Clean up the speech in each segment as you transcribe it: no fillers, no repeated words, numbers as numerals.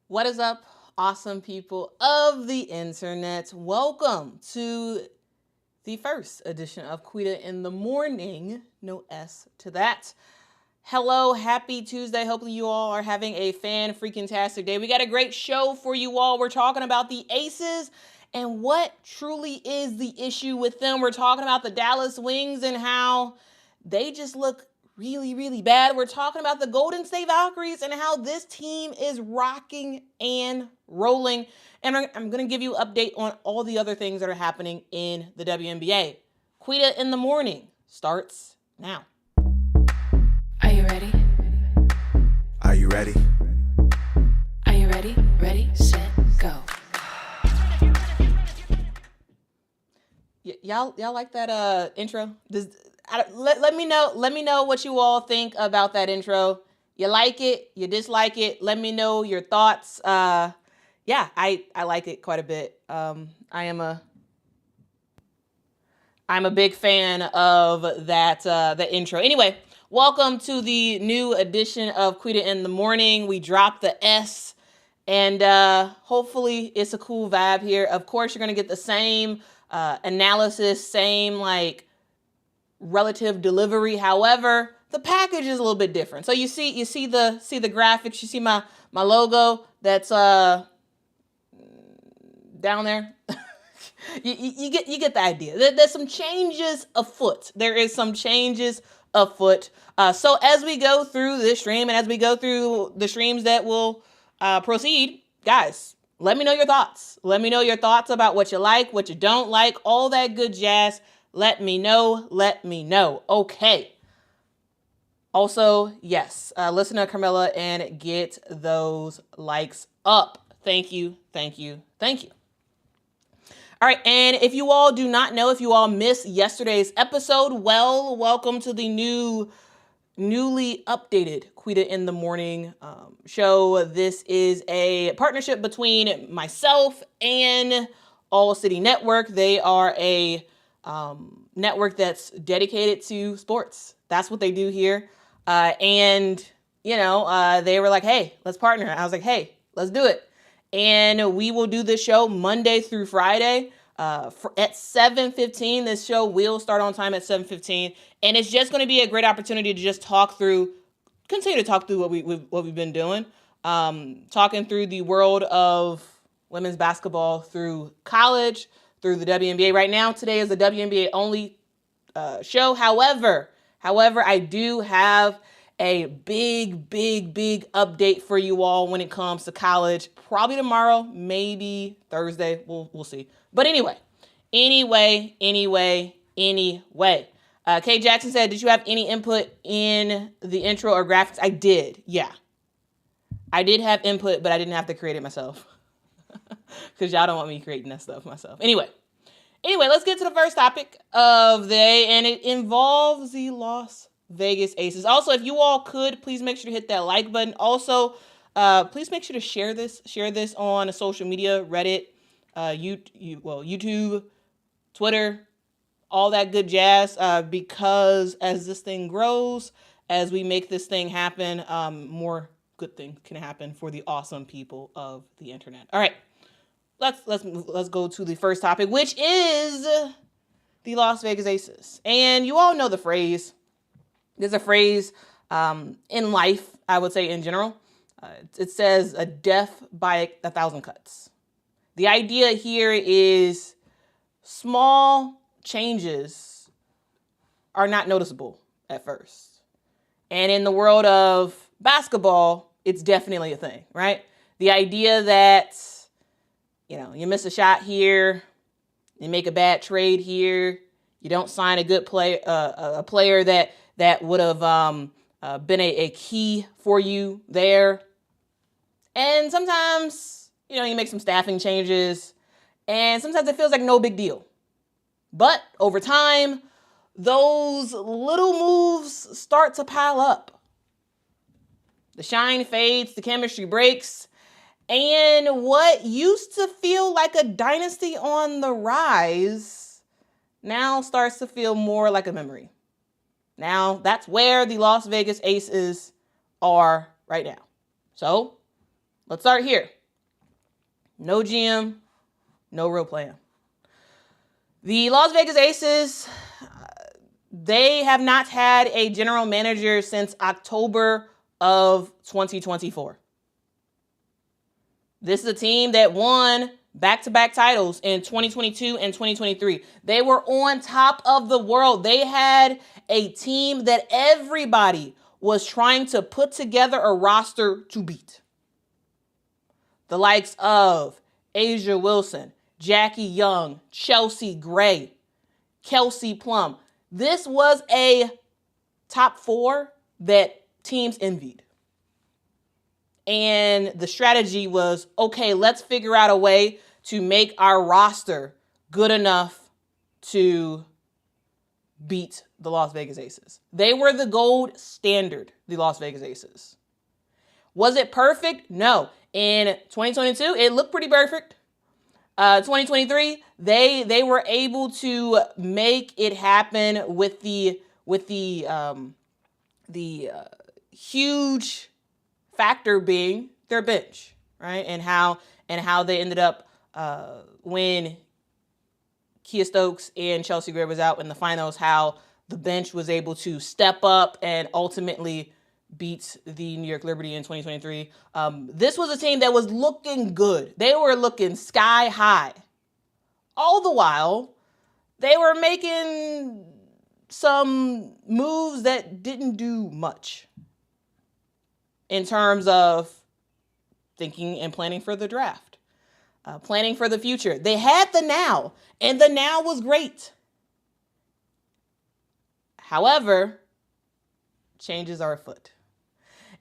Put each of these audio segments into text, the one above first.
What is up, awesome people of the internet? Welcome to the first edition of Quita in the Morning. No S to that. Hello, happy Tuesday. Hopefully you all are having a fan-freaking-tastic day. We got a great show for you all. We're talking about the Aces and what truly is the issue with them. We're talking about the Dallas Wings and how they just look really, really bad. We're talking about the Golden State Valkyries and how this team is rocking and rolling. And I'm going to give you an update on all the other things that are happening in the WNBA. Quita in the Morning starts now. Are you ready? Are you ready? Are you ready? Ready, set, go. Y'all like that intro? Let me know what you all think about that intro. You like it? You dislike it? Let me know your thoughts. Yeah, I like it quite a bit. I'm a big fan of the intro. Anyway, welcome to the new edition of Quita in the Morning. We dropped the S, and hopefully it's a cool vibe here. Of course, you're gonna get the same analysis, same relative delivery. However, the package is a little bit different. So you see the graphics. You see my logo that's down there. You get the idea. There's some changes afoot. There is some changes afoot. So as we go through this stream and as we go through the streams that will proceed, guys, let me know your thoughts. Let me know your thoughts about what you like, what you don't like, all that good jazz. Let me know. Okay. Also, yes, listen to Carmela and get those likes up. Thank you. All right, and if you all do not know, if you all missed yesterday's episode, well, welcome to the newly updated Quita in the Morning show. This is a partnership between myself and All City Network. They are a network that's dedicated to sports. That's what they do here. And they were like, hey, let's partner. I was like, hey, let's do it. And we will do this show Monday through Friday at 7:15. This show will start on time at 7:15. And it's just going to be a great opportunity to just continue to talk through what we've been doing. Talking through the world of women's basketball through college, through the WNBA. Right now, today is the WNBA only show. However, I do have a big update for you all when it comes to college. Probably tomorrow, maybe Thursday. We'll see. But anyway. Kay Jackson said, did you have any input in the intro or graphics? I did. Yeah. I did have input, but I didn't have to create it myself. Because y'all don't want me creating that stuff myself. Anyway, let's get to the first topic of the day, and it involves the Las Vegas Aces. Also, if you all could, please make sure to hit that like button. Also, please make sure to share this on social media, Reddit, YouTube, Twitter, all that good jazz, because as this thing grows, as we make this thing happen, more good things can happen for the awesome people of the internet. All right. Let's go to the first topic, which is the Las Vegas Aces. And you all know the phrase. There's a phrase in life, I would say in general. It says a death by 1,000 cuts. The idea here is small changes are not noticeable at first. And in the world of basketball, it's definitely a thing, right? The idea that you miss a shot here, you make a bad trade here, you don't sign a good a player that would have been a key for you there. And sometimes, you make some staffing changes, and sometimes it feels like no big deal. But over time, those little moves start to pile up. The shine fades, the chemistry breaks, and what used to feel like a dynasty on the rise now starts to feel more like a memory. Now, that's where the Las Vegas Aces are right now. So, let's start here. No GM, no real plan. The Las Vegas Aces, they have not had a general manager since October of 2024. This is a team that won back-to-back titles in 2022 and 2023. They were on top of the world. They had a team that everybody was trying to put together a roster to beat. The likes of Asia Wilson, Jackie Young, Chelsea Gray, Kelsey Plum. This was a top four that teams envied. And the strategy was, okay, let's figure out a way to make our roster good enough to beat the Las Vegas Aces. They were the gold standard, the Las Vegas Aces. Was it perfect? No. In 2022, it looked pretty perfect. 2023, they were able to make it happen with the huge factor being their bench, right? And how they ended up when Kia Stokes and Chelsea Gray was out in the finals, how the bench was able to step up and ultimately beat the New York Liberty in 2023. This was a team that was looking good. They were looking sky high. All the while, they were making some moves that didn't do much in terms of thinking and planning for the draft, planning for the future. They had the now, and the now was great. However, changes are afoot.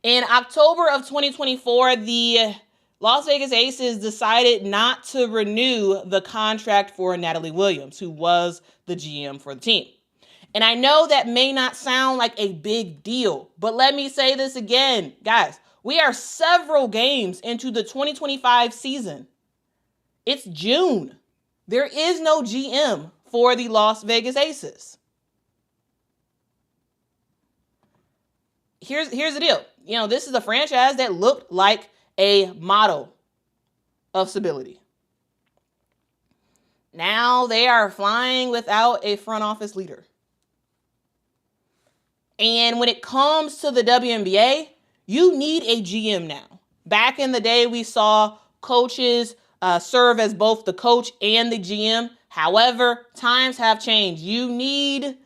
In October of 2024, the Las Vegas Aces decided not to renew the contract for Natalie Williams, who was the GM for the team. And I know that may not sound like a big deal, but let me say this again, guys. We are several games into the 2025 season. It's June. There is no GM for the Las Vegas Aces. Here's the deal. You know, this is a franchise that looked like a model of stability. Now they are flying without a front office leader. And when it comes to the WNBA, you need a GM now. Back in the day, we saw coaches serve as both the coach and the GM. However, times have changed. You need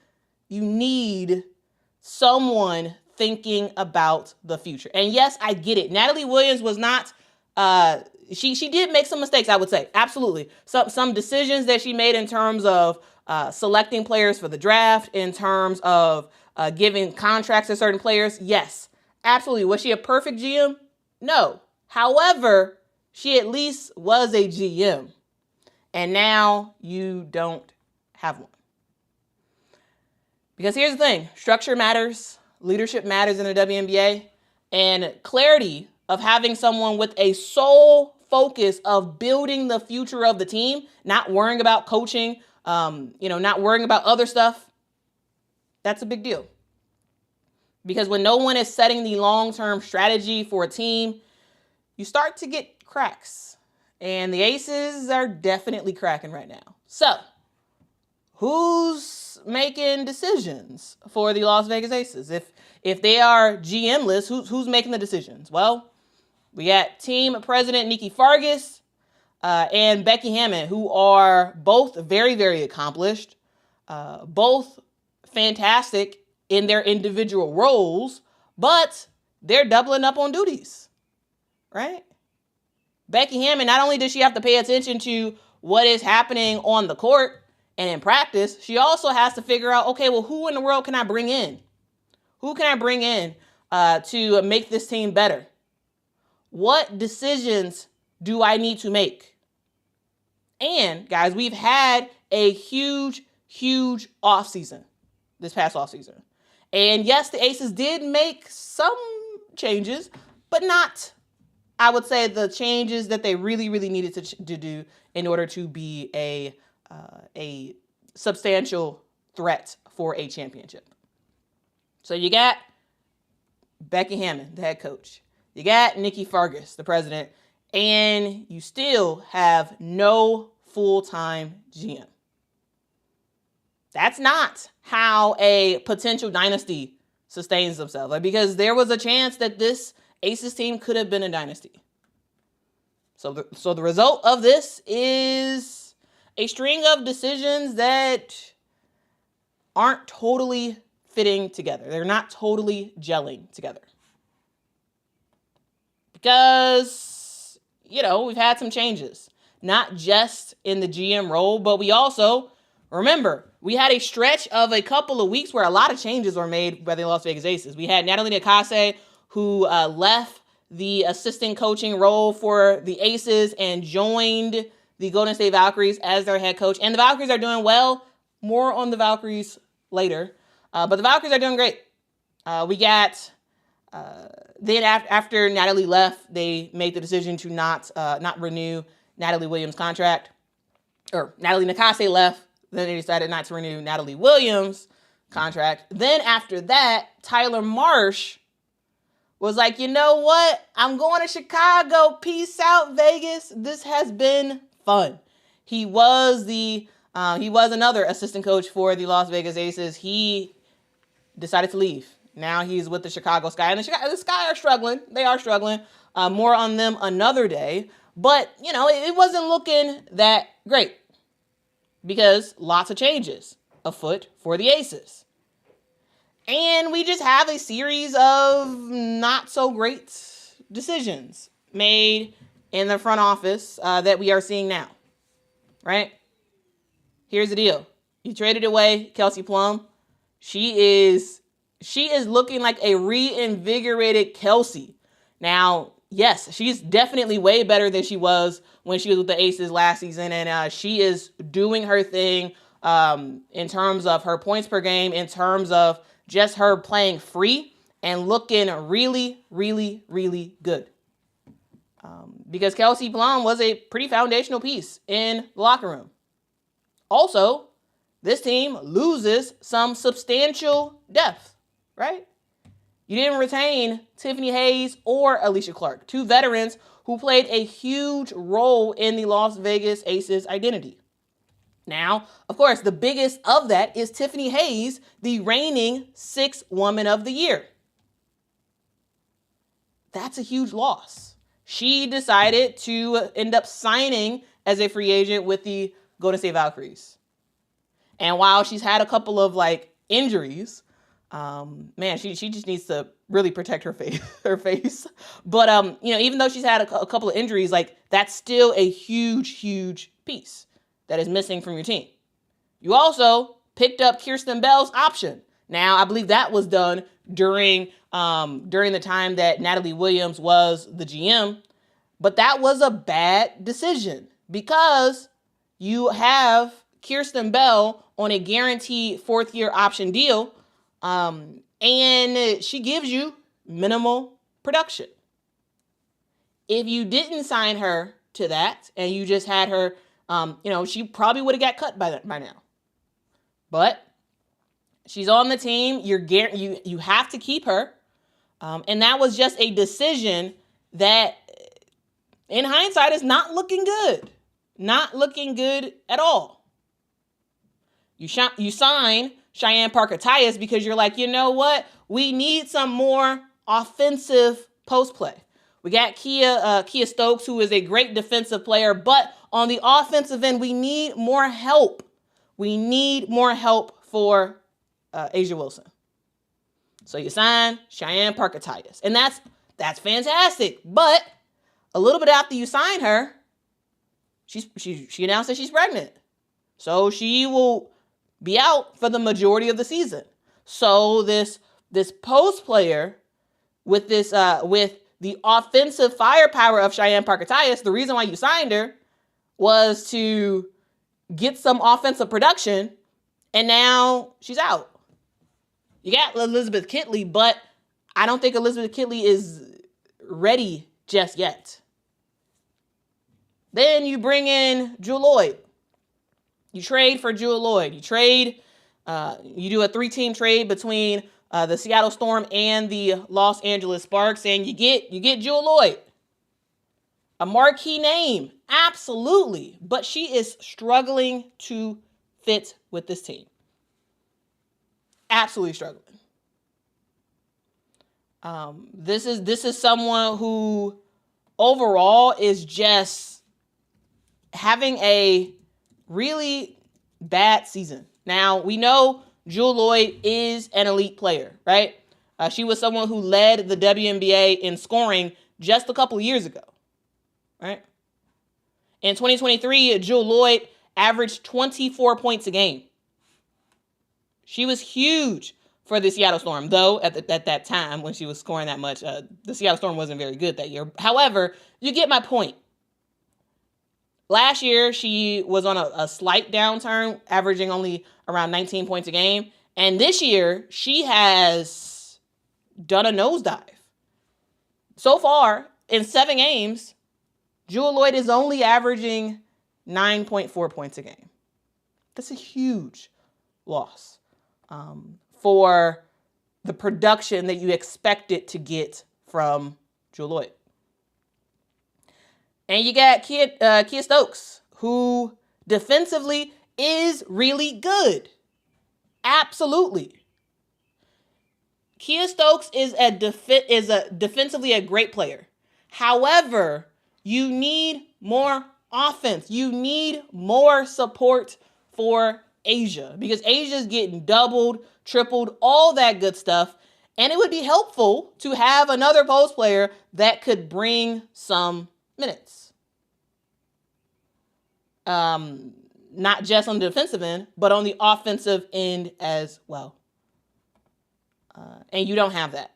someone thinking about the future. And yes, I get it. Natalie Williams was not, she did make some mistakes, I would say. Absolutely. Some decisions that she made in terms of selecting players for the draft, in terms of giving contracts to certain players. Yes, absolutely. Was she a perfect GM? No. However, she at least was a GM. And now you don't have one. Because here's the thing. Structure matters. Leadership matters in the WNBA. And clarity of having someone with a sole focus of building the future of the team, not worrying about coaching, not worrying about other stuff. That's a big deal. Because when no one is setting the long-term strategy for a team, you start to get cracks. And the Aces are definitely cracking right now. So, who's making decisions for the Las Vegas Aces? If they are GM-less, who's making the decisions? Well, we got team president Nikki Fargas and Becky Hammond, who are both very, very accomplished, both fantastic in their individual roles, but they're doubling up on duties, right? Becky Hammond, not only does she have to pay attention to what is happening on the court and in practice, she also has to figure out, okay, well, who in the world can I bring in? Who can I bring in to make this team better? What decisions do I need to make? And, guys, we've had a huge, huge offseason this past offseason. And, yes, the Aces did make some changes, but not, I would say, the changes that they really, really needed to do in order to be a substantial threat for a championship. So you got Becky Hammond, the head coach. You got Nikki Fargas, the president. and you still have no full-time GM. That's not how a potential dynasty sustains themselves. Because there was a chance that this Aces team could have been a dynasty. So the result of this is a string of decisions that aren't totally fitting together. They're not totally gelling together. Because, we've had some changes. Not just in the GM role, but we also, remember, we had a stretch of a couple of weeks where a lot of changes were made by the Las Vegas Aces. We had Natalie Nakase, who left the assistant coaching role for the Aces and joined the Golden State Valkyries as their head coach. And the Valkyries are doing well. More on the Valkyries later. But the Valkyries are doing great. We got... Then after Natalie left, they made the decision to not renew Natalie Williams' contract. Or Natalie Nakase left. Then they decided not to renew Natalie Williams' contract. Then after that, Tyler Marsh was like, you know what? I'm going to Chicago. Peace out, Vegas. This has been fun. He was another assistant coach for the Las Vegas Aces. He decided to leave. Now he's with the Chicago Sky. And the Sky are struggling. They are struggling. More on them another day. But, it wasn't looking that great. Because lots of changes afoot for the Aces. And we just have a series of not so great decisions made in the front office that we are seeing now. Right? Here's the deal. You traded away Kelsey Plum. She is looking like a reinvigorated Kelsey. Now, yes, she's definitely way better than she was when she was with the Aces last season. And she is doing her thing in terms of her points per game, in terms of just her playing free and looking really, really, really good. Because Kelsey Plum was a pretty foundational piece in the locker room. Also, this team loses some substantial depth, right? You didn't retain Tiffany Hayes or Alicia Clark, two veterans who played a huge role in the Las Vegas Aces identity. Now, of course, the biggest of that is Tiffany Hayes, the reigning Sixth Woman of the Year. That's a huge loss. She decided to end up signing as a free agent with the Golden State Valkyries. And while she's had a couple of injuries, she just needs to really protect her face. But even though she's had a couple of injuries, that's still a huge, huge piece that is missing from your team. You also picked up Kirsten Bell's option. Now, I believe that was done during the time that Natalie Williams was the GM, but that was a bad decision because you have Kirsten Bell on a guaranteed fourth-year option deal, and she gives you minimal production. If you didn't sign her to that and you just had her, she probably would have got cut by now. But she's on the team. You have to keep her, and that was just a decision that, in hindsight, is not looking good. Not looking good at all. You sign Cheyenne Parker-Tyus because you're like, you know what? We need some more offensive post play. We got Kia Stokes, who is a great defensive player, but on the offensive end, we need more help. We need more help for Asia Wilson. So you sign Cheyenne Parker-Tyus, and that's fantastic. But a little bit after you sign her, she announced that she's pregnant, so she will be out for the majority of the season. So this post player with the offensive firepower of Cheyenne Parker-Tyus, the reason why you signed her was to get some offensive production, and now she's out. You got Elizabeth Kitley, but I don't think Elizabeth Kitley is ready just yet. Then you bring in Jewel Lloyd. You trade for Jewel Lloyd. You do a 3-team trade between the Seattle Storm and the Los Angeles Sparks, and you get Jewel Lloyd. A marquee name, absolutely. But she is struggling to fit with this team. Absolutely struggling. This is someone who overall is just having a really bad season. Now, we know Jewell Loyd is an elite player, right? She was someone who led the WNBA in scoring just a couple of years ago, right? In 2023, Jewell Loyd averaged 24 points a game. She was huge for the Seattle Storm, though at that time when she was scoring that much, the Seattle Storm wasn't very good that year. However, you get my point. Last year, she was on a slight downturn, averaging only around 19 points a game. And this year, she has done a nosedive. So far, in 7 games, Jewell Loyd is only averaging 9.4 points a game. That's a huge loss for the production that you expected to get from Jewell Loyd. And you got Kia Stokes, who defensively is really good. Absolutely. Kia Stokes is defensively a great player. However, you need more offense. You need more support for Asia, because Asia's getting doubled, tripled, all that good stuff. And it would be helpful to have another post player that could bring some minutes. Not just on the defensive end, but on the offensive end as well. And you don't have that.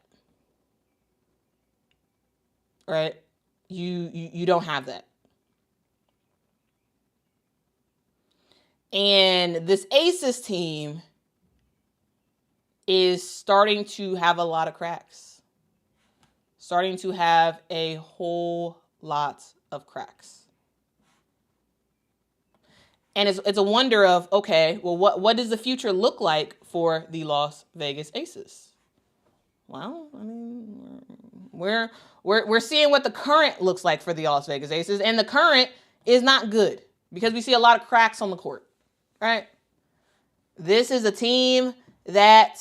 Right? You don't have that. And this Aces team is starting to have a lot of cracks. Starting to have a whole lot of cracks. And it's a wonder of, okay, well, what does the future look like for the Las Vegas Aces? Well, I mean, we're seeing what the current looks like for the Las Vegas Aces, and the current is not good because we see a lot of cracks on the court, right? This is a team that,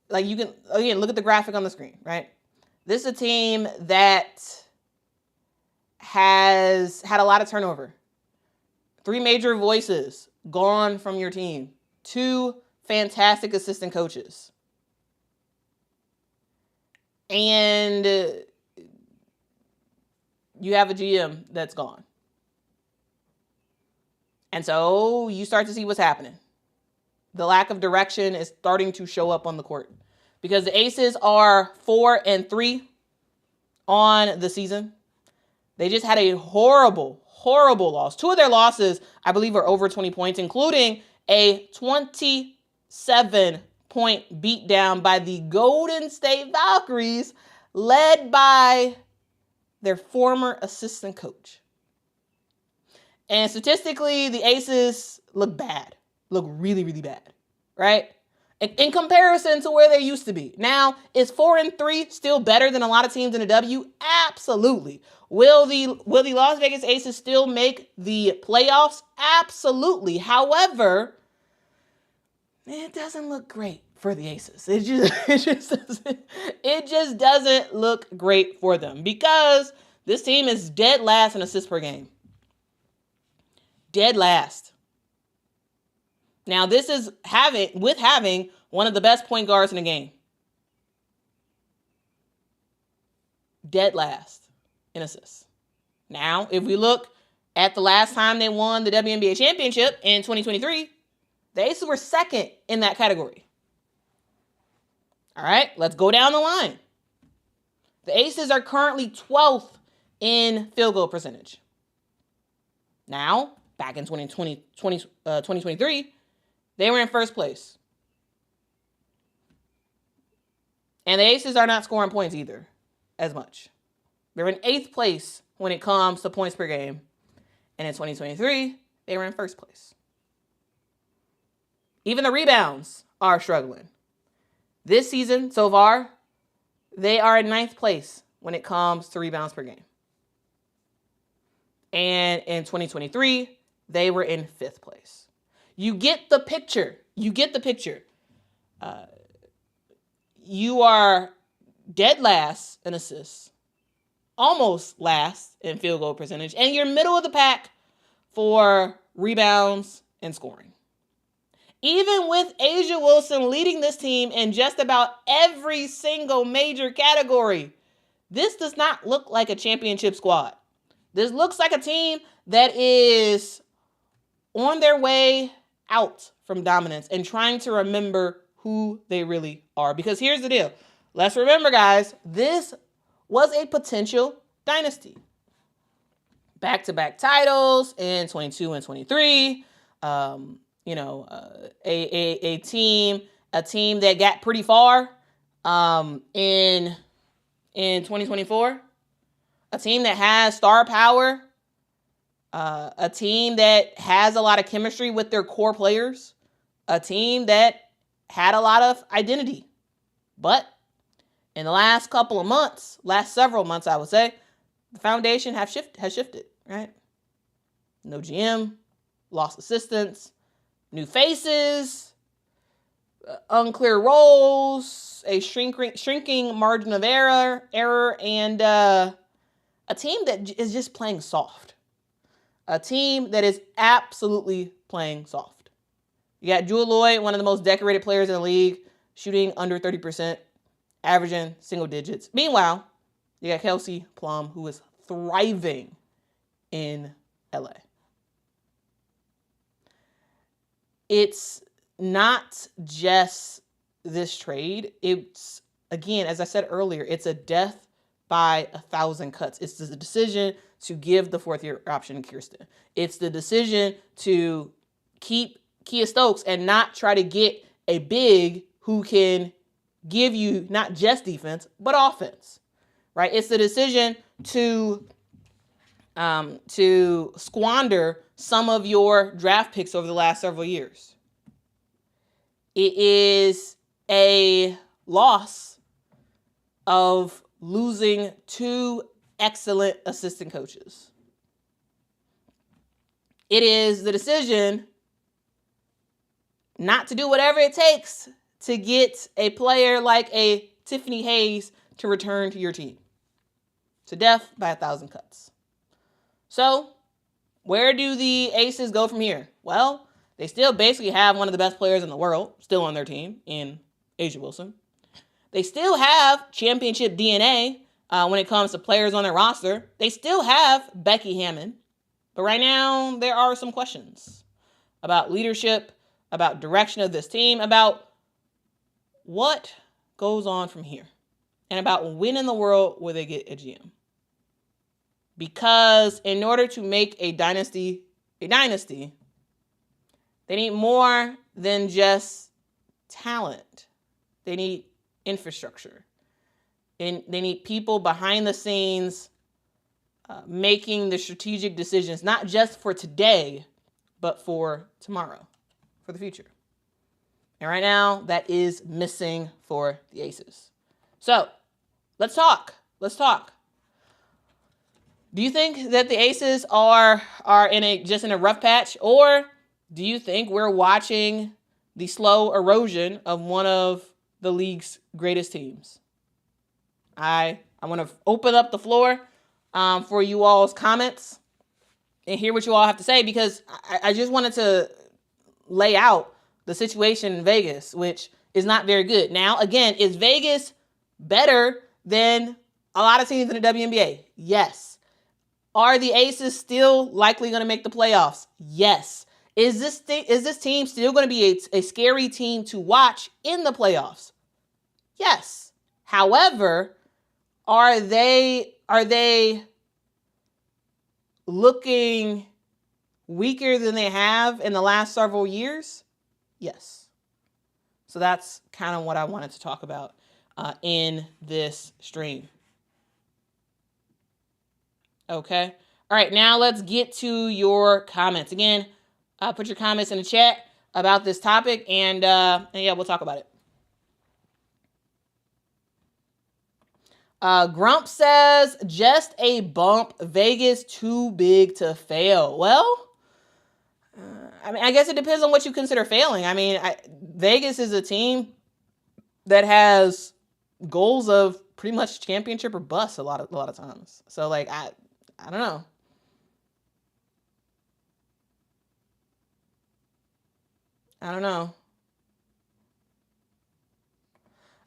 like, you can, again, look at the graphic on the screen, right? This is a team that has had a lot of turnover. 3 major voices gone from your team. 2 fantastic assistant coaches. And you have a GM that's gone. And so you start to see what's happening. The lack of direction is starting to show up on the court. Because the Aces are 4-3 on the season. They just had a horrible loss. 2 of their losses, I believe, are over 20 points, including a 27-point beatdown by the Golden State Valkyries, led by their former assistant coach. And statistically, the Aces look bad. Look really, really bad, right? In comparison to where they used to be. Now, is 4-3 still better than a lot of teams in the W? Absolutely. Will the Las Vegas Aces still make the playoffs? Absolutely. However, it doesn't look great for the Aces. It just doesn't look great for them, because this team is dead last in assists per game. Dead last. Now, this is having one of the best point guards in the game. Dead last in assists. Now, if we look at the last time they won the WNBA championship in 2023, the Aces were second in that category. All right, let's go down the line. The Aces are currently 12th in field goal percentage. Now, back in 2023, they were in first place. And the Aces are not scoring points either as much. They're in 8th place when it comes to points per game. And in 2023, they were in first place. Even the rebounds are struggling. This season, so far, they are in 9th place when it comes to rebounds per game. And in 2023, they were in 5th place. You get the picture. You get the picture. You are dead last in assists, almost last in field goal percentage, and you're middle of the pack for rebounds and scoring. Even with A'ja Wilson leading this team in just about every single major category, this does not look like a championship squad. This looks like a team that is on their way out from dominance and trying to remember who they really are. Because here's the deal. Let's remember, guys, this was a potential dynasty. Back-to-back titles in 22 and 23. A team that got pretty far in 2024. A team that has star power. A team that has a lot of chemistry with their core players. A team that had a lot of identity. But in the last several months, I would say, the foundation has shifted, right? No GM, lost assistants, new faces, unclear roles, a shrinking margin of error, and a team that is just playing soft. A team that is absolutely playing soft. You got Jewel Lloyd, one of the most decorated players in the league, shooting under 30%, averaging single digits. Meanwhile, you got Kelsey Plum, who is thriving in LA. It's not just this trade. It's, again, as I said earlier, it's a death by 1,000 cuts. It's the decision to give the 4th-year option to Kirsten. It's the decision to keep Kia Stokes and not try to get a big who can give you not just defense, but offense, right? It's the decision to squander some of your draft picks over the last several years. It is a loss of losing 2 excellent assistant coaches. It is the decision not to do whatever it takes to get a player like a Tiffany Hayes to return to your team. To death by 1,000 cuts. So, where do the Aces go from here? Well, they still basically have one of the best players in the world still on their team in A'ja Wilson. They still have championship DNA when it comes to players on their roster. They still have Becky Hammon. But right now, there are some questions about leadership, about direction of this team, about what goes on from here, and about when in the world will they get a GM. Because in order to make a dynasty, they need more than just talent. They need infrastructure. And they need people behind the scenes making the strategic decisions, not just for today, but for tomorrow, for the future. And right now, that is missing for the Aces. So, let's talk. Do you think that the Aces are in a rough patch, or do you think we're watching the slow erosion of one of the league's greatest teams? I want to open up the floor for you all's comments and hear what you all have to say, because I just wanted to lay out the situation in Vegas, which is not very good. Now, again, is Vegas better than a lot of teams in the WNBA? Yes. Are the Aces still likely going to make the playoffs? Yes. Is this team still going to be a scary team to watch in the playoffs? Yes. However, are they looking weaker than they have in the last several years? Yes. So that's kind of what I wanted to talk about in this stream. Okay. All right. Now let's get to your comments. Again, put your comments in the chat about this topic, and yeah, we'll talk about it. Grump says, just a bump. Vegas too big to fail. Well, I mean, I guess it depends on what you consider failing. I mean, Vegas is a team that has goals of pretty much championship or bust a lot of times. So like, I don't know. I don't know.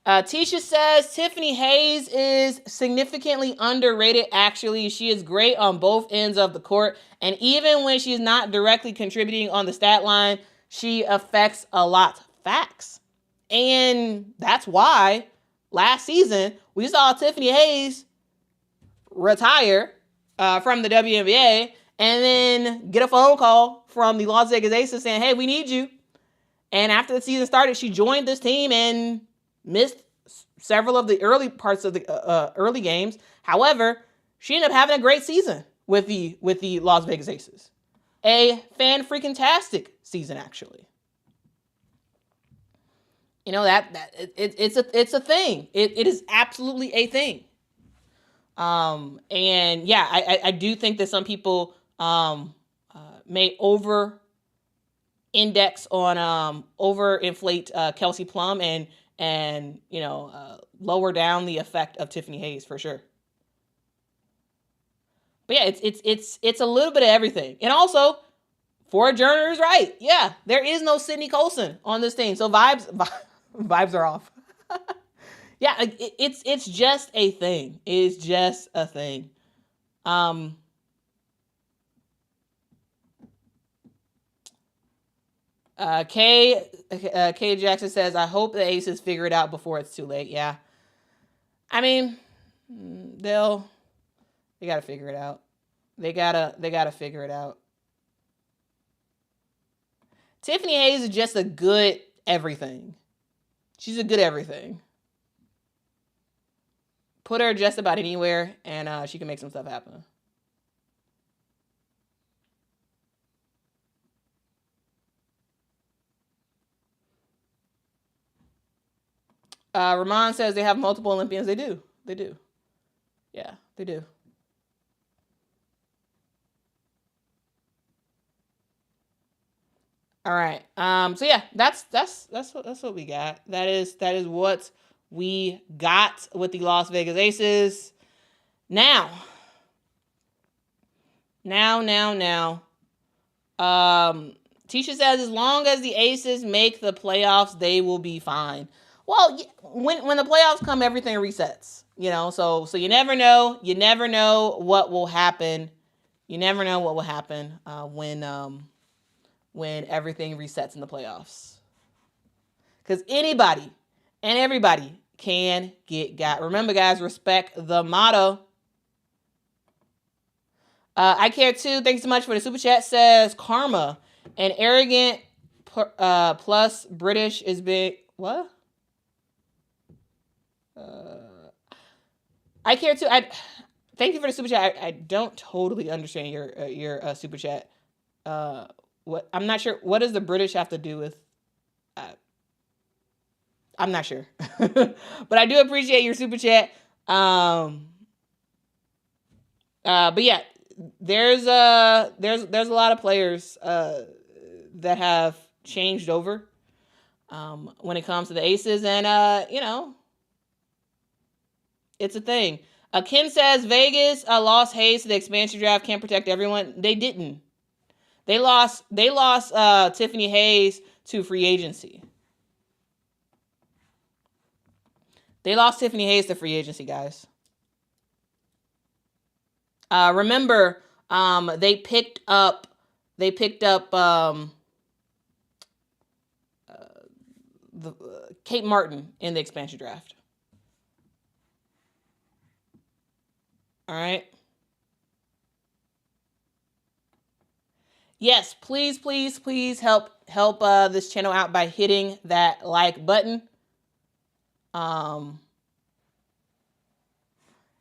Tisha says Tiffany Hayes is significantly underrated. Actually, she is great on both ends of the court. And even when she's not directly contributing on the stat line, she affects a lot. Facts. And that's why last season we saw Tiffany Hayes retire from the WNBA and then get a phone call from the Las Vegas Aces saying, hey, we need you. And after the season started, she joined this team and missed several of the early parts of the early games. However, she ended up having a great season with the Las Vegas Aces. A fan-freaking-tastic season, actually. You know, it's a thing. It is absolutely a thing. And yeah, I do think that some people may index on overinflate Kelsey Plum and you know lower down the effect of Tiffany Hayes for sure. But yeah, it's a little bit of everything. And also, Ford Journer is right. Yeah, there is no Sydney Colson on this team, so vibes are off. Yeah, it's just a thing. It's just a thing. K Jackson says, I hope the Aces figure it out before it's too late. Yeah. I mean, they gotta figure it out. They gotta figure it out. Tiffany Hayes is just a good everything. She's a good everything. Put her just about anywhere and she can make some stuff happen. Ramon says they have multiple Olympians. They do. Yeah, they do. All right. So yeah, that's what we got. That is what we got with the Las Vegas Aces. Now. Tisha says as long as the Aces make the playoffs, they will be fine. Well, when the playoffs come, everything resets. You know, so you never know. You never know what will happen. You never know what will happen when everything resets in the playoffs. Because anybody and everybody can get got. Remember, guys, respect the motto. I care too. Thanks so much for the super chat. Says karma and arrogant plus British is big. What? I care too. Thank you for the super chat. I don't totally understand your super chat. What? I'm not sure. What does the British have to do with? I'm not sure, but I do appreciate your super chat. But yeah, there's a lot of players that have changed over when it comes to the Aces, and you know, it's a thing. Ken says Vegas lost Hayes to the expansion draft. Can't protect everyone. They didn't. They lost Tiffany Hayes to free agency. They lost Tiffany Hayes to free agency, guys. Remember, they picked up Kate Martin in the expansion draft. All right. Yes, please help this channel out by hitting that like button.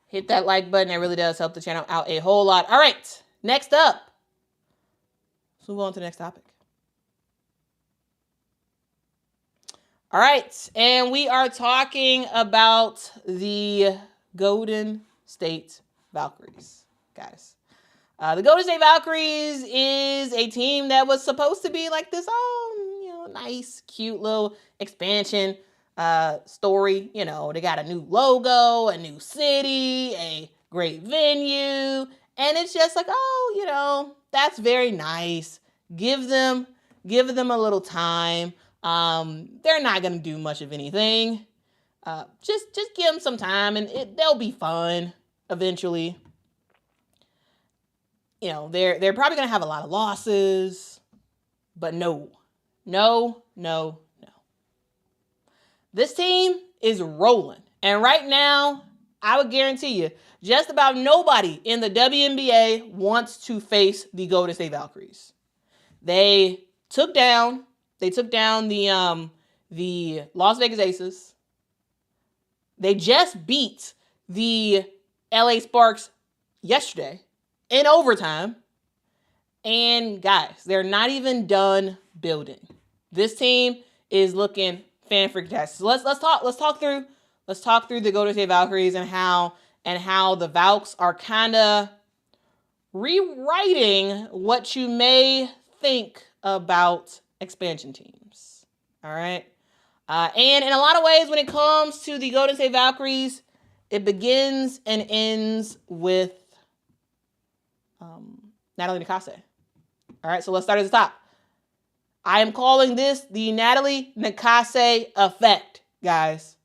Hit that like button. It really does help the channel out a whole lot. All right, next up. Let's move on to the next topic. All right, and we are talking about the Golden State Valkyries, guys. The Golden State Valkyries is a team that was supposed to be like this, nice, cute little expansion story. They got a new logo, a new city, a great venue, and it's just like, that's very nice. Give them a little time. They're not gonna do much of anything. Just give them some time, and they'll be fun eventually. They're probably gonna have a lot of losses, but no. This team is rolling, and right now, I would guarantee you, just about nobody in the WNBA wants to face the Golden State Valkyries. They took down the Las Vegas Aces. They just beat the LA Sparks yesterday in overtime. And guys, they're not even done building. This team is looking fan-freaking-tastic. So let's talk through the Golden State Valkyries and how the Valks are kind of rewriting what you may think about expansion teams. All right. And in a lot of ways, when it comes to the Golden State Valkyries, it begins and ends with Natalie Nakase. All right, so let's start at the top. I am calling this the Natalie Nakase effect, guys.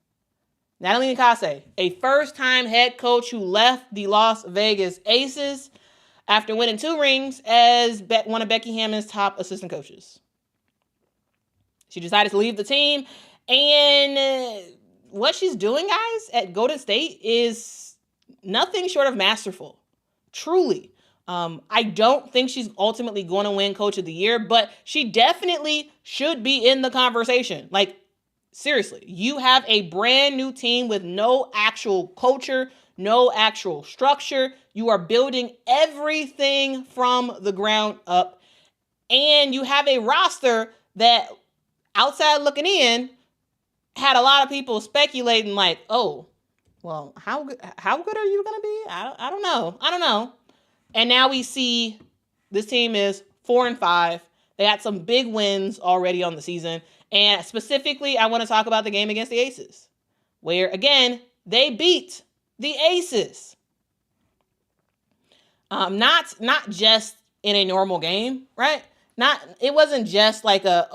Natalie Nakase, a first-time head coach who left the Las Vegas Aces after winning 2 rings as one of Becky Hammon's top assistant coaches. She decided to leave the team, and what she's doing, guys, at Golden State is nothing short of masterful. Truly. I don't think she's ultimately going to win Coach of the Year, but she definitely should be in the conversation. Like, seriously, you have a brand new team with no actual culture, no actual structure. You are building everything from the ground up, and you have a roster that, outside looking in, had a lot of people speculating like, oh, well, how good are you going to be? I don't know. And now we see this team is 4-5. They had some big wins already on the season. And specifically, I want to talk about the game against the Aces, where, again, they beat the Aces. Not just in a normal game, right? It wasn't just like we're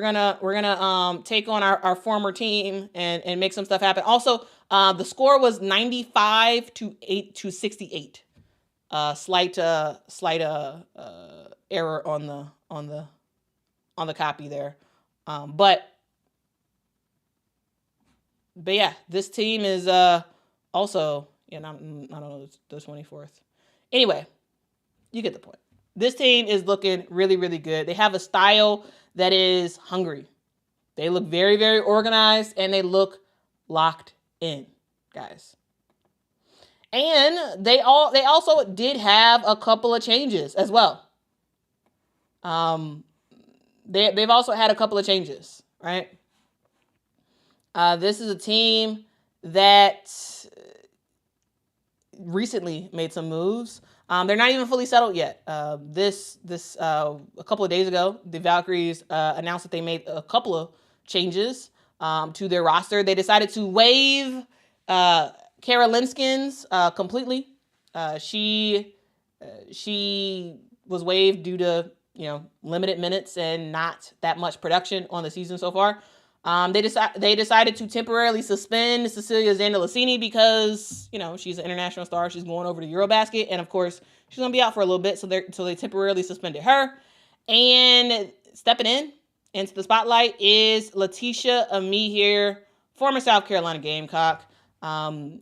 gonna take on our former team and make some stuff happen. Also, the score was 95-68. Slight error on the copy there. But yeah, this team is also I don't know the 24th. Anyway, you get the point. This team is looking really, really good. They have a style that is hungry. They look very, very organized, and they look locked in, guys. And they also did have a couple of changes as well. They've also had a couple of changes, right? This is a team that recently made some moves. They're not even fully settled yet. A couple of days ago, the Valkyries announced that they made a couple of changes to their roster. They decided to waive Kara Linskins completely. She was waived due to limited minutes and not that much production on the season so far. They decided to temporarily suspend Cecilia Zandalicini because, she's an international star. She's going over to Eurobasket. And, of course, she's going to be out for a little bit. So they temporarily suspended her. And stepping into the spotlight is Letitia Amihir, former South Carolina Gamecock. A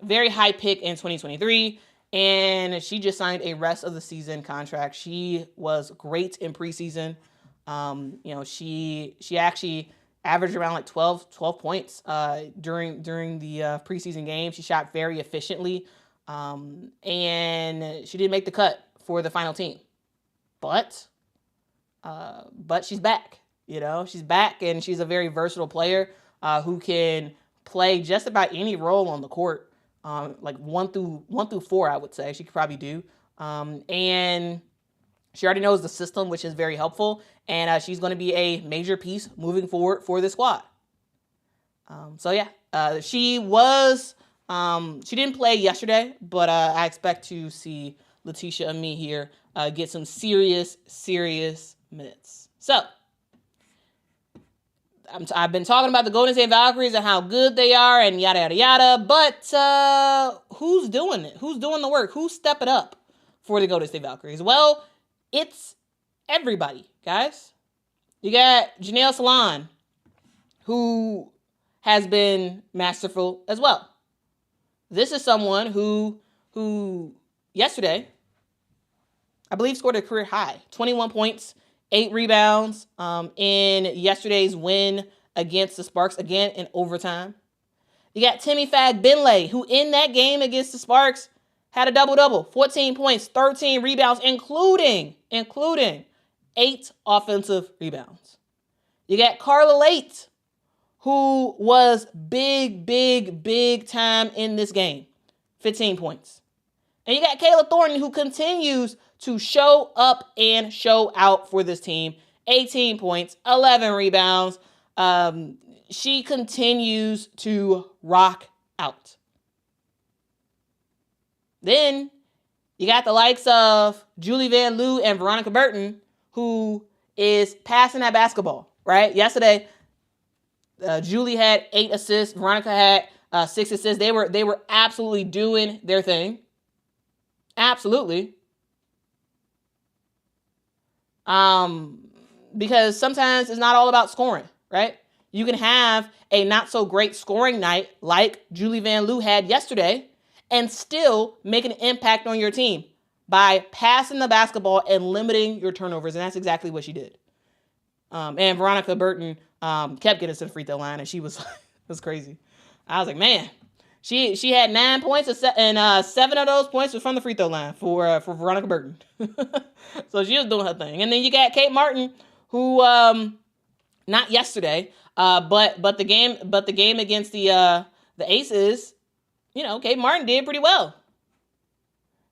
very high pick in 2023. And she just signed a rest of the season contract. She was great in preseason. She actually averaged around like 12 points during the preseason game. She shot very efficiently, and she didn't make the cut for the final team. But she's back. She's back, and she's a very versatile player. who can play just about any role on the court, like one through 4, I would say she could probably do. And she already knows the system, which is very helpful. And she's going to be a major piece moving forward for the squad. She didn't play yesterday, but I expect to see Letitia Ame here get some serious minutes. So, I've been talking about the Golden State Valkyries and how good they are and yada, yada, yada. But who's doing it? Who's doing the work? Who's stepping up for the Golden State Valkyries? Well, it's everybody, guys. You got Janelle Salon, who has been masterful as well. This is someone who yesterday, I believe, scored a career high, 21 points, 8 rebounds in yesterday's win against the Sparks, again in overtime. You got Timmy Fag-Binley, who in that game against the Sparks had a double-double, 14 points, 13 rebounds, including 8 offensive rebounds. You got Carla Late, who was big time in this game, 15 points. And you got Kayla Thornton, who continues to show up and show out for this team. 18 points, 11 rebounds. She continues to rock out. Then you got the likes of Julie Van Loo and Veronica Burton, who is passing that basketball, right? Yesterday, Julie had 8 assists. Veronica had 6 assists. They were absolutely doing their thing. Absolutely. Because sometimes it's not all about scoring, right? You can have a not so great scoring night like Julie Van Loo had yesterday and still make an impact on your team by passing the basketball and limiting your turnovers. And that's exactly what she did. And Veronica Burton kept getting to the free throw line, and she was was crazy. I was like, man, she had 9 points and 7 of those points was from the free throw line for Veronica Burton. So she was doing her thing. And then you got Kate Martin, who not yesterday, but the game against the Aces, Kate Martin did pretty well.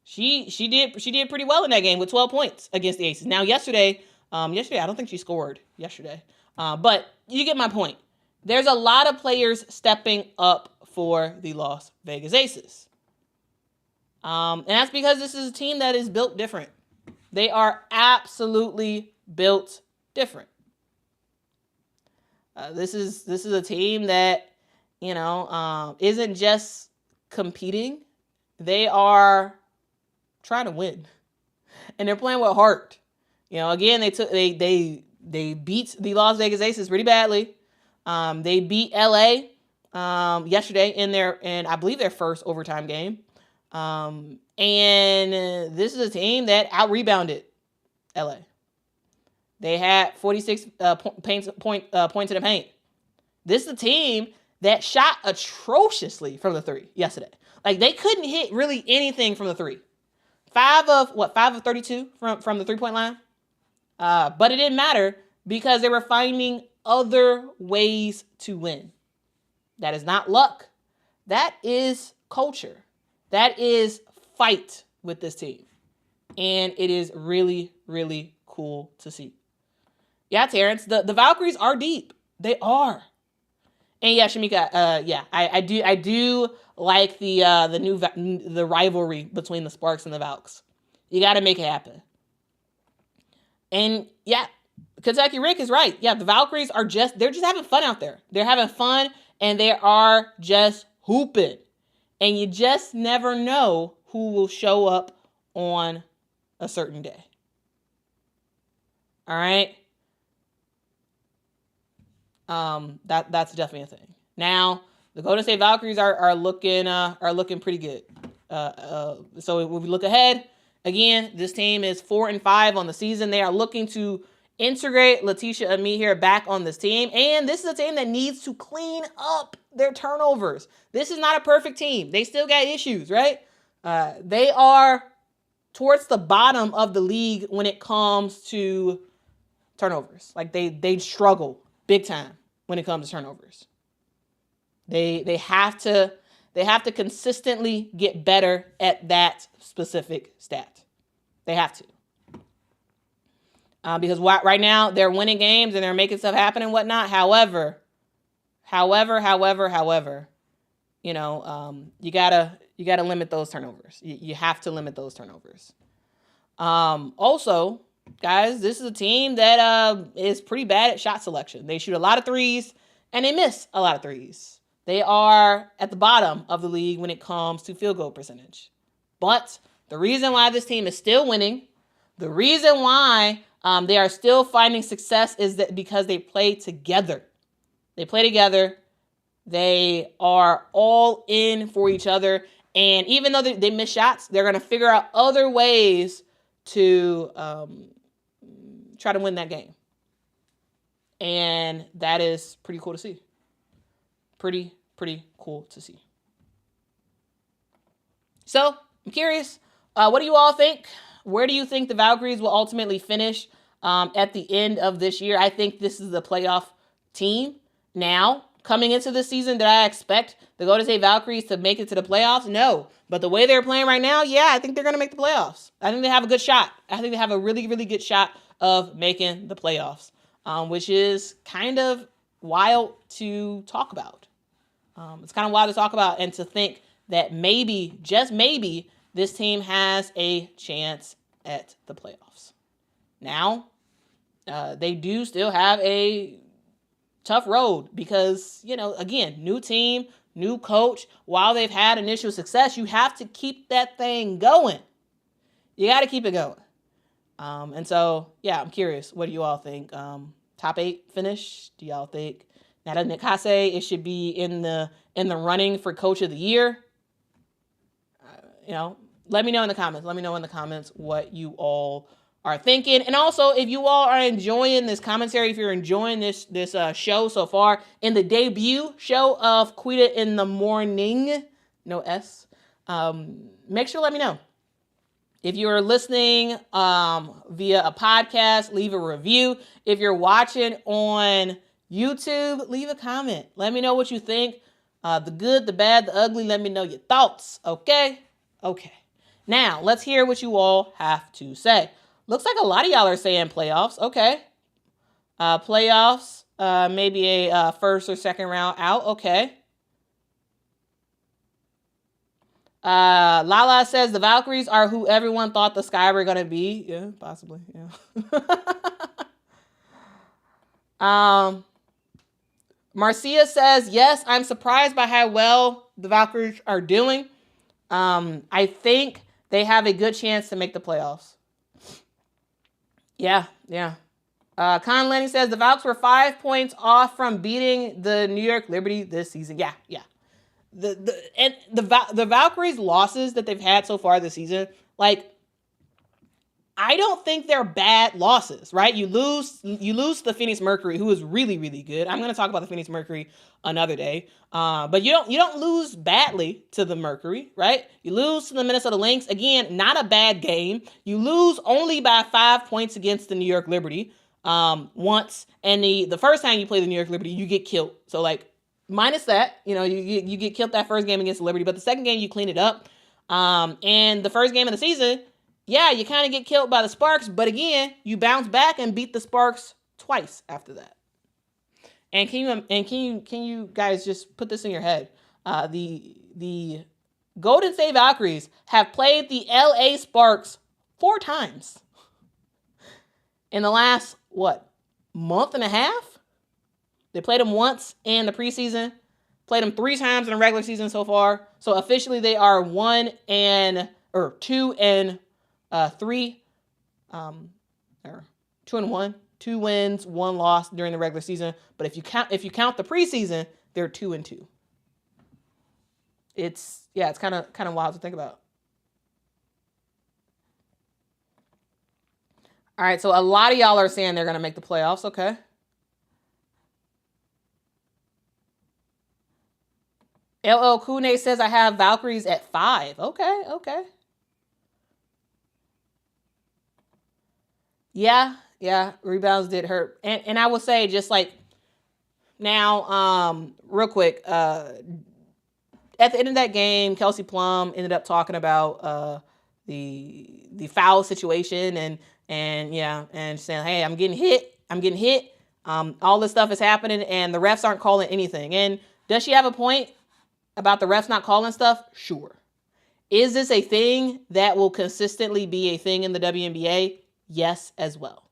She did pretty well in that game with 12 points against the Aces. Now yesterday I don't think she scored yesterday. But you get my point. There's a lot of players stepping up for the Las Vegas Aces. And that's because this is a team that is built different. They are absolutely built different. This is a team that, isn't just competing. They are trying to win. And they're playing with heart. Again, they beat the Las Vegas Aces pretty badly. They beat LA yesterday in I believe their first overtime game. And this is a team that out-rebounded LA. They had 46 points in the paint. This is a team that shot atrociously from the three yesterday. Like, they couldn't hit really anything from the three. 5 of 32 from the three-point line. But it didn't matter because they were finding other ways to win. That is not luck. That is culture. That is fight with this team. And it is really, really cool to see. Yeah, Terrence, the Valkyries are deep. They are. And yeah, Shamika, I do like the rivalry between the Sparks and the Valks. You got to make it happen. And yeah, Kentucky Rick is right. Yeah, the Valkyries they're just having fun out there. They're having fun and they are just hooping. And you just never know who will show up on a certain day. All right. That's definitely a thing. Now, the Golden State Valkyries are looking pretty good. So when we look ahead, again, this team is 4-5 on the season. They are looking to integrate Letitia Ame here back on this team. And this is a team that needs to clean up their turnovers. This is not a perfect team. They still got issues, right? They are towards the bottom of the league when it comes to turnovers. Like they struggle big time when it comes to turnovers. They have to consistently get better at that specific stat. They have to. Because right now they're winning games and they're making stuff happen and whatnot. However, you gotta limit those turnovers. You have to limit those turnovers. Also, guys, this is a team that is pretty bad at shot selection. They shoot a lot of threes and they miss a lot of threes. They are at the bottom of the league when it comes to field goal percentage. But the reason why this team is still winning, the reason why they are still finding success is that because they play together. They play together. They are all in for each other. And even though they miss shots, they're going to figure out other ways to try to win that game. And that is pretty cool to see. Pretty cool to see. So, I'm curious, what do you all think? Where do you think the Valkyries will ultimately finish at the end of this year? I think this is the playoff team. Now, coming into this season, did I expect the Golden State Valkyries to make it to the playoffs? No. But the way they're playing right now, yeah, I think they're going to make the playoffs. I think they have a good shot. I think they have a really, really good shot of making the playoffs, which is kind of wild to talk about. It's kind of wild to talk about and to think that maybe, just maybe, this team has a chance at the playoffs. Now, they do still have a tough road because, again, new team, new coach. While they've had initial success, you have to keep that thing going. You got to keep it going. And so, yeah, I'm curious. What do you all think? Top 8 finish? Do y'all think Nata Nikase, it should be in the running for Coach of the Year? Let me know in the comments. Let me know in the comments what you all are thinking. And also, if you all are enjoying this commentary, if you're enjoying this show so far, in the debut show of Quita in the Morning, no S, make sure to let me know. If you're listening via a podcast, leave a review. If you're watching on YouTube, leave a comment. Let me know what you think. The good, the bad, the ugly. Let me know your thoughts. Okay? Okay. Now, let's hear what you all have to say. Looks like a lot of y'all are saying playoffs. Okay. Playoffs, maybe a first or second round out. Okay. Lala says the Valkyries are who everyone thought the Sky were going to be. Yeah, possibly. Yeah. Marcia says, yes, I'm surprised by how well the Valkyries are doing. I think they have a good chance to make the playoffs. Yeah. Con Lenny says the Valks were 5 points off from beating the New York Liberty this season. Yeah. The Valkyries' losses that they've had so far this season, I don't think they're bad losses, right? You lose the Phoenix Mercury, who is really, really good. I'm going to talk about the Phoenix Mercury another day. But you don't lose badly to the Mercury, right? You lose to the Minnesota Lynx. Again, not a bad game. You lose only by 5 points against the New York Liberty once. And the first time you play the New York Liberty, you get killed. So minus that, you get killed that first game against the Liberty. But the second game, you clean it up. And the first game of the season, yeah, you kind of get killed by the Sparks, but again, you bounce back and beat the Sparks twice after that. And can you guys just put this in your head? The Golden State Valkyries have played the LA Sparks 4 times in the last month and a half. They played them once in the preseason, played them 3 times in the regular season so far. So officially, they are 2 and 3, or 2 and 1, 2 wins, 1 loss during the regular season. But if you count the preseason, they're 2 and 2. It's kind of wild to think about. All right, so a lot of y'all are saying they're gonna make the playoffs. Okay. LL Kune says I have Valkyries at 5. Okay. Yeah, rebounds did hurt. And I will say, just Now, real quick, at the end of that game, Kelsey Plum ended up talking about the foul situation and saying, hey, I'm getting hit. All this stuff is happening and the refs aren't calling anything. And does she have a point about the refs not calling stuff? Sure. Is this a thing that will consistently be a thing in the WNBA? Yes, as well.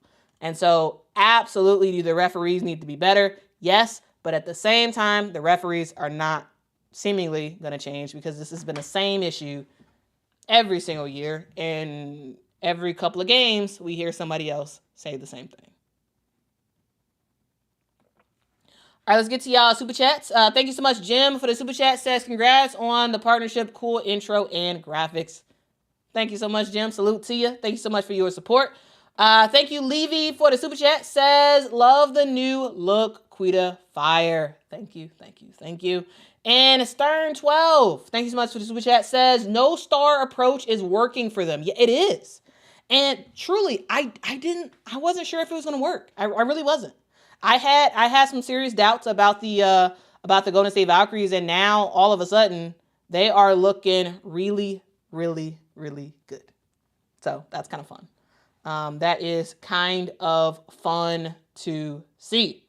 And so absolutely do the referees need to be better? Yes, but at the same time, the referees are not seemingly going to change because this has been the same issue every single year. And every couple of games, we hear somebody else say the same thing. All right, let's get to y'all super chats. Thank you so much, Jim, for the super chat. Says congrats on the partnership. Cool intro and graphics. Thank you so much, Jim. Salute to you. Thank you so much for your support. Thank you, Levy, for the super chat. Says love the new look, Quita fire. Thank you. And Stern12, thank you so much for the super chat. Says no star approach is working for them. Yeah, it is. And truly, I wasn't sure if it was going to work. I really wasn't. I had some serious doubts about the Golden State Valkyries, and now all of a sudden they are looking really, really, really good. So that's kind of fun. That is kind of fun to see.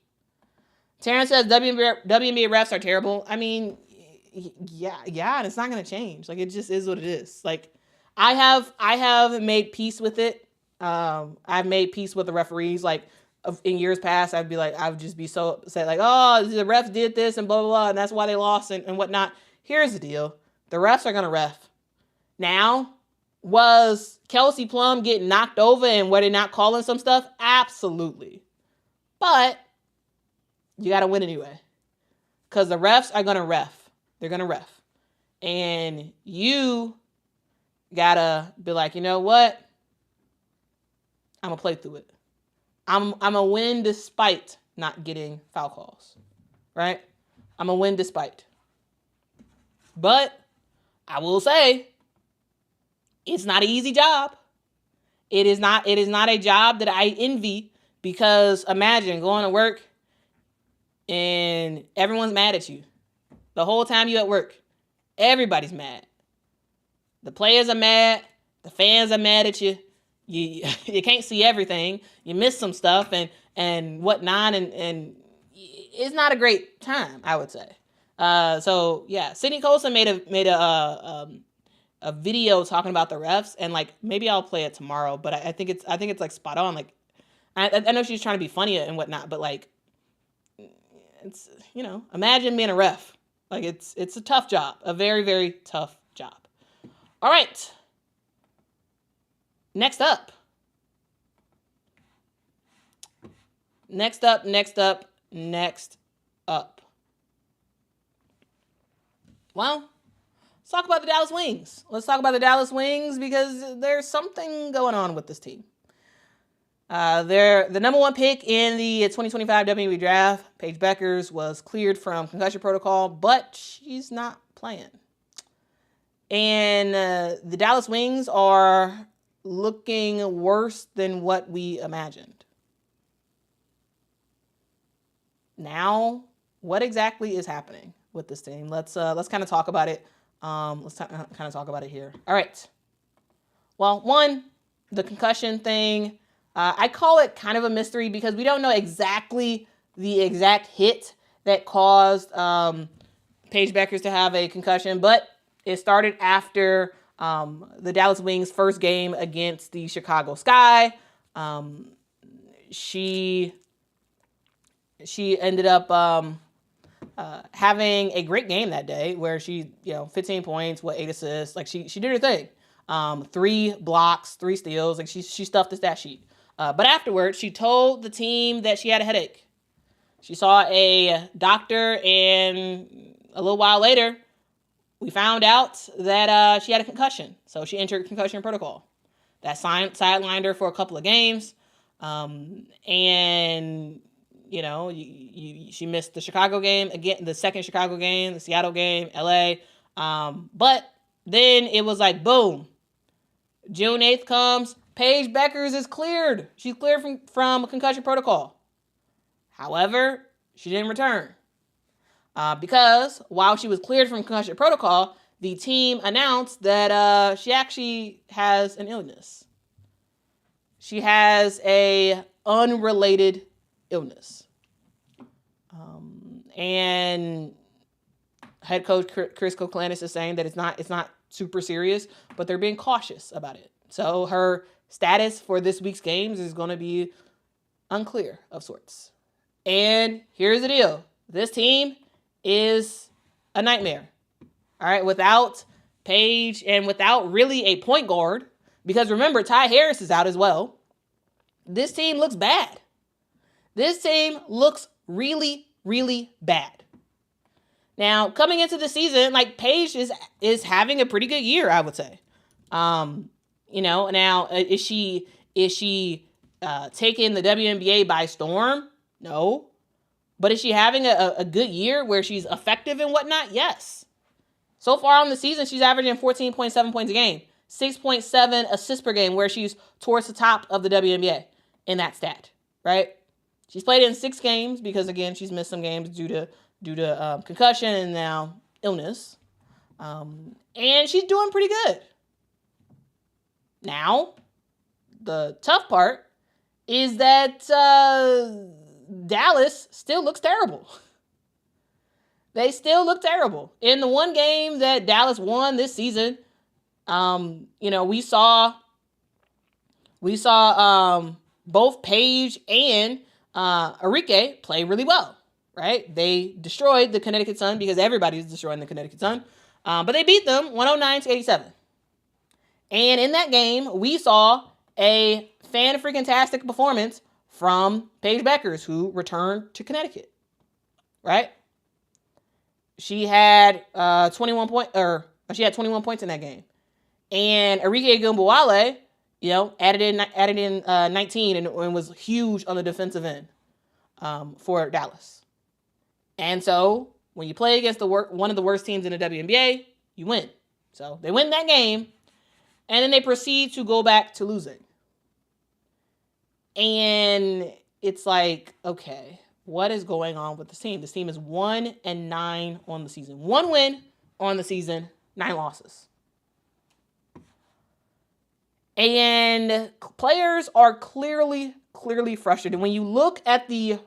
Terrence says WNBA refs are terrible. I mean, yeah, and it's not going to change. Like, it just is what it is. Like, I have made peace with it. I've made peace with the referees. Like, in years past, I would just be so upset, like, oh, the refs did this and blah, blah, blah, and that's why they lost and whatnot. Here's the deal. The refs are going to ref. Now, was Kelsey Plum getting knocked over and were they not calling some stuff? Absolutely. But you got to win anyway. Because the refs are going to ref. They're going to ref. And you got to be like, you know what? I'm going to play through it. I'm going to win despite not getting foul calls, right? I'm going to win despite. But I will say, it's not an easy job. It is not a job that I envy, because imagine going to work and everyone's mad at you. The whole time you at work, everybody's mad. The players are mad. The fans are mad at you. You can't see everything. You miss some stuff and whatnot, and it's not a great time, I would say. So yeah, Sydney Colson made a video talking about the refs, and like maybe I'll play it tomorrow. But I think it's like spot on. Like I know she's trying to be funny and whatnot, but like it's, imagine being a ref. Like it's a tough job, a very, very tough job. All right. Next up. Well, let's talk about the Dallas Wings. Let's talk about the Dallas Wings because there's something going on with this team. They're the number one pick in the 2025 WNBA draft. Paige Beckers was cleared from concussion protocol, but she's not playing. And the Dallas Wings are looking worse than what we imagined. Now, what exactly is happening with this team? Let's kind of talk about it. Let's kind of talk about it here. All right. Well, one, the concussion thing. I call it kind of a mystery because we don't know exactly the exact hit that caused Paige Beckers to have a concussion, but it started after the Dallas Wings' first game against the Chicago Sky. She ended up having a great game that day where she, 15 points, 8 assists. Like she did her thing. 3 blocks, 3 steals. Like she stuffed the stat sheet. But afterwards, she told the team that she had a headache. She saw a doctor, and a little while later, we found out that she had a concussion. So she entered concussion protocol. That sidelined her for a couple of games. And, she missed the Chicago game, again, the second Chicago game, the Seattle game, LA. But then it was like, boom. June 8th comes. Paige Beckers is cleared. She's cleared from concussion protocol. However, she didn't return. Because while she was cleared from concussion protocol, the team announced that she actually has an illness. She has a unrelated illness. And head coach Chris Koklanis is saying that it's not super serious, but they're being cautious about it. So her status for this week's games is going to be unclear of sorts. And here's the deal. This team is a nightmare. All right, without Paige and without really a point guard, because remember, Ty Harris is out as well. This team looks bad. This team looks really, really bad. Now, coming into the season, like Paige is having a pretty good year, I would say. Now is she taking the WNBA by storm? No. But is she having a good year where she's effective and whatnot? Yes. So far on the season, she's averaging 14.7 points a game, 6.7 assists per game, where she's towards the top of the WNBA in that stat, right? She's played in 6 games because, again, she's missed some games due to concussion and now illness. And she's doing pretty good. Now, the tough part is that Dallas still looks terrible. They still look terrible. In the one game that Dallas won this season, we saw both Paige and Arike play really well, right? They destroyed the Connecticut Sun because everybody's destroying the Connecticut Sun. But they beat them 109-87. And in that game, we saw a fan-freaking-tastic performance from Paige Beckers, who returned to Connecticut, right? She had 21 points in that game. And Arike Gumbawale, added in 19 and was huge on the defensive end for Dallas. And so when you play against one of the worst teams in the WNBA, you win. So they win that game, and then they proceed to go back to losing. And it's like, okay, what is going on with this team? This team is 1-9 on the season. 1 win on the season, 9 losses. And players are clearly frustrated. When you look at the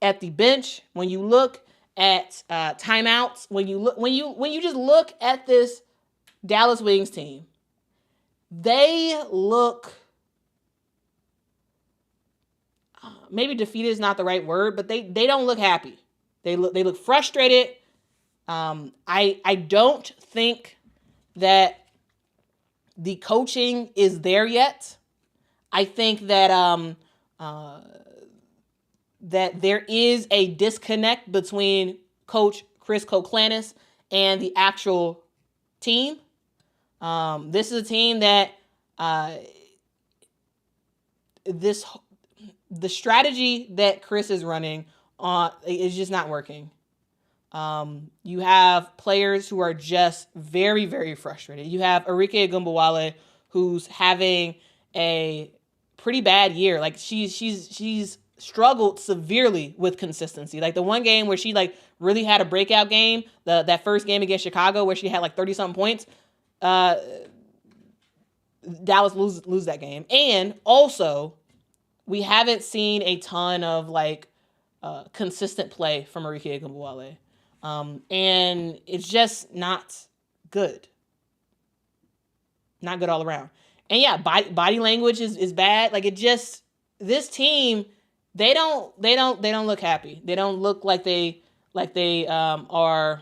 bench, when you look at timeouts, when you just look at this Dallas Wings team, they look, maybe defeated is not the right word, but they don't look happy. They look frustrated. I don't think that the coaching is there yet. I think that that there is a disconnect between Coach Chris Koklanis and the actual team. This is a team that the strategy that Chris is running is just not working. You have players who are just very, very frustrated. You have Arike Gumbawale, who's having a pretty bad year. Like she's struggled severely with consistency. Like the one game where she really had a breakout game, that first game against Chicago where she had 30-something points, Dallas lose that game. And also, we haven't seen a ton of consistent play from Arike Gumbawale. And it's just not good. Not good all around. And yeah, body language is bad. This team, they don't look happy. They don't look like they are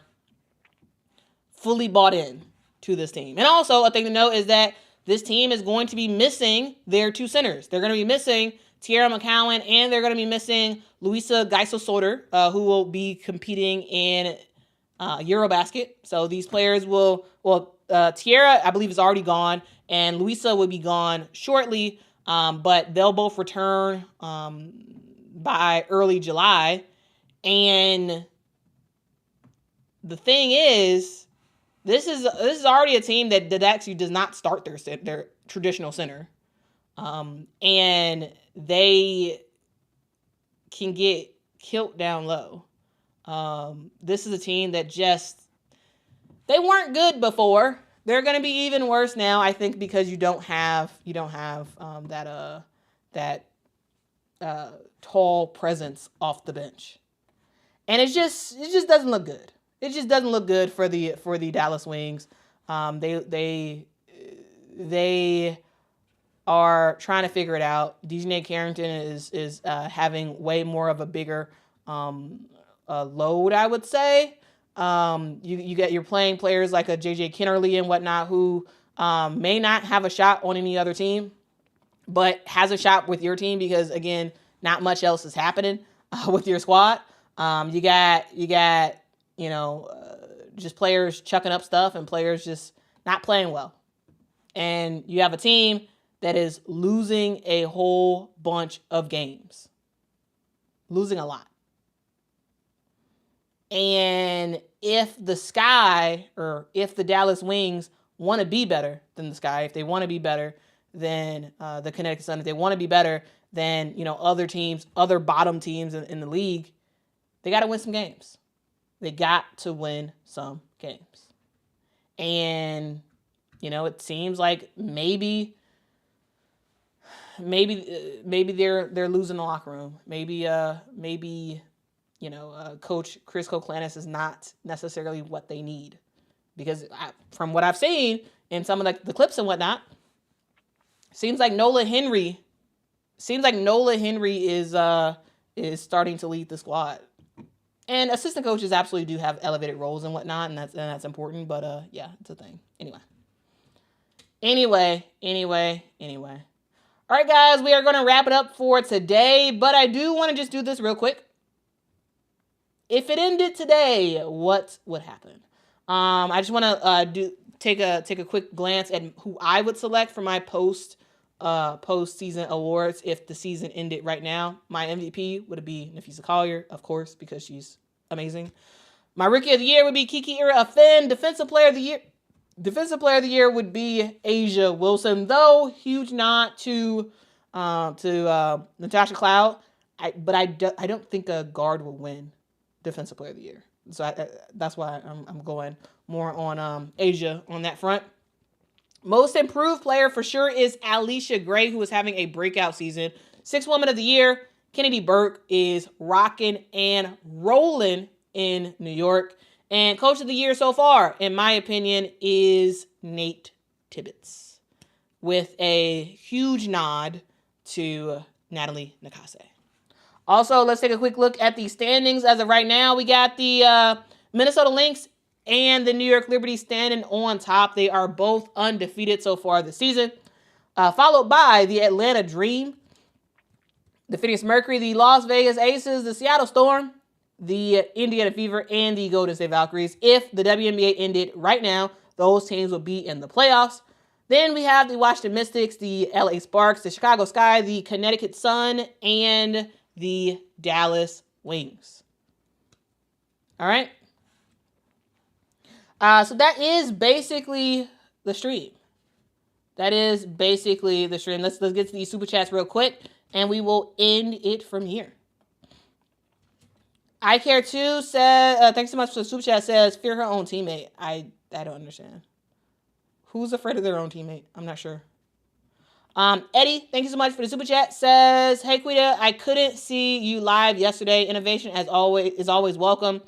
fully bought in to this team. And also, a thing to note is that this team is going to be missing their 2 centers. They're going to be missing Tierra McCowan, and they're going to be missing Luisa Geisel-Soter, who will be competing in Eurobasket. So these players Tierra, I believe, is already gone, and Luisa will be gone shortly, but they'll both return by early July. And the thing is, this is already a team that actually does not start their traditional center. And they can get killed down low. This is a team that they weren't good before. They're going to be even worse now, I think, because you don't have that tall presence off the bench, and it just doesn't look good. It just doesn't look good for the Dallas Wings. They are trying to figure it out. Dejanay Carrington is having way more of a bigger load, I would say. You're playing players like a JJ Kennerly and whatnot who may not have a shot on any other team, but has a shot with your team because, again, not much else is happening with your squad. You got just players chucking up stuff and players just not playing well. And you have a team that is losing a whole bunch of games. Losing a lot. And if the Sky, or if the Dallas Wings want to be better than the Sky, if they want to be better than the Connecticut Sun, if they want to be better than other teams, other bottom teams in the league, they got to win some games. They got to win some games. And it seems like maybe they're losing the locker room. Maybe Coach Chris Koklanis is not necessarily what they need, because from what I've seen in some of the clips and whatnot, seems like Nola Henry is starting to lead the squad. And assistant coaches absolutely do have elevated roles and whatnot, and that's important. But yeah, it's a thing. Anyway. All right, guys, we are going to wrap it up for today, but I do want to just do this real quick. If it ended today, what would happen? I just want to take a quick glance at who I would select for my postseason awards if the season ended right now. My MVP would be Nafisa Collier, of course, because she's amazing. My Rookie of the Year would be Kiki Ira-Afen. Defensive Player of the Year would be Asia Wilson, though huge nod to Natasha Cloud. But I don't think a guard will win Defensive Player of the Year. So that's why I'm going more on Asia on that front. Most improved player for sure is Alicia Gray, who is having a breakout season. Sixth Woman of the Year, Kennedy Burke, is rocking and rolling in New York. And Coach of the Year so far, in my opinion, is Nate Tibbetts, with a huge nod to Natalie Nakase. Also, let's take a quick look at the standings. As of right now, we got the Minnesota Lynx and the New York Liberty standing on top. They are both undefeated so far this season. Followed by the Atlanta Dream, the Phoenix Mercury, the Las Vegas Aces, the Seattle Storm, the Indiana Fever, and the Golden State Valkyries. If the WNBA ended right now, those teams will be in the playoffs. Then we have the Washington Mystics, the LA Sparks, the Chicago Sky, the Connecticut Sun, and the Dallas Wings. All right. So that is basically the stream. Let's get to these super chats real quick, and we will end it from here. I Care Too said, thanks so much for the super chat, says, fear her own teammate. I don't understand. Who's afraid of their own teammate? I'm not sure. Eddie, thank you so much for the super chat, says, hey, Quita, I couldn't see you live yesterday. Innovation is always welcome.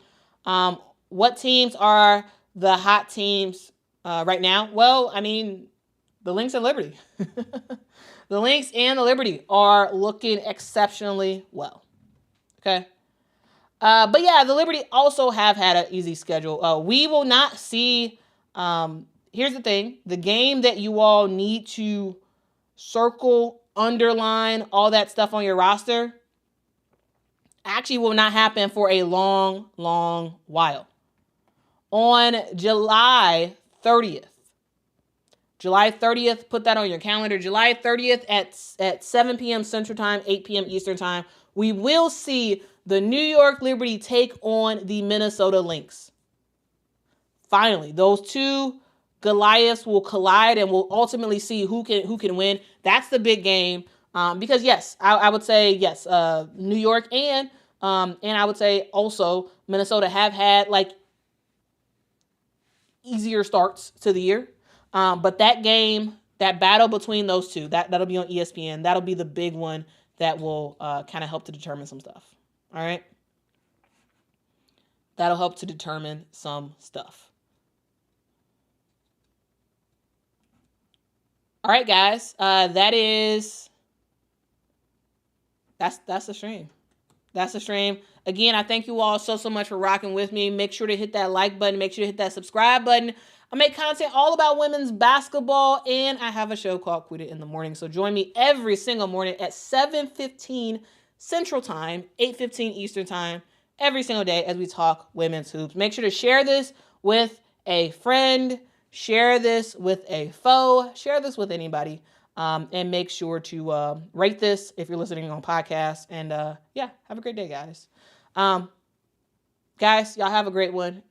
What teams are the hot teams right now? Well, I mean, the Lynx and Liberty. The Lynx and the Liberty are looking exceptionally well. Okay. But yeah, the Liberty also have had an easy schedule. We will not see, here's the thing, the game that you all need to circle, underline, all that stuff on your roster actually will not happen for a long, long while. On July 30th, put that on your calendar, July 30th at 7 p.m. Central Time, 8 p.m. Eastern Time, we will see the New York Liberty take on the Minnesota Lynx. Finally, those two Goliaths will collide, and we'll ultimately see who can win. That's the big game. Because yes, I would say yes, New York and And I would say also Minnesota have had like easier starts to the year. But that game, that battle between those two, that'll be on ESPN. That'll be the big one that will kind of help to determine some stuff. All right. That'll help to determine some stuff. All right, guys. That's the stream. That's the stream. Again, I thank you all so much for rocking with me. Make sure to hit that like button. Make sure to hit that subscribe button. I make content all about women's basketball, and I have a show called Quita in the Morning. So join me every single morning at 7:15 Central Time, 8:15 Eastern Time, every single day as we talk women's hoops. Make sure to share this with a friend. Share this with a foe. Share this with anybody. And make sure to rate this if you're listening on podcasts. And yeah, have a great day, guys. Guys, y'all have a great one.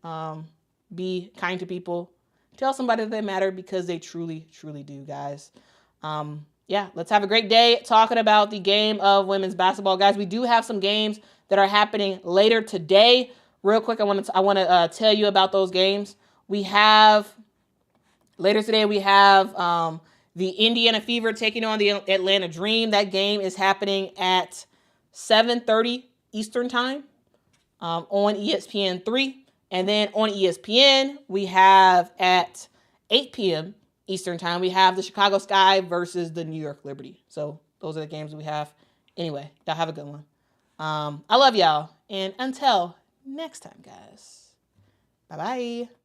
Be kind to people. Tell somebody that they matter because they truly, truly do, guys. Yeah, let's have a great day talking about the game of women's basketball. Guys, we do have some games that are happening later today. Real quick, I want to tell you about those games. Later today, we have the Indiana Fever taking on the Atlanta Dream. That game is happening at 7:30 Eastern Time on ESPN3. And then on ESPN, we have at 8 p.m. Eastern Time, we have the Chicago Sky versus the New York Liberty. So those are the games we have. Anyway, y'all have a good one. I love y'all. And until next time, guys. Bye-bye.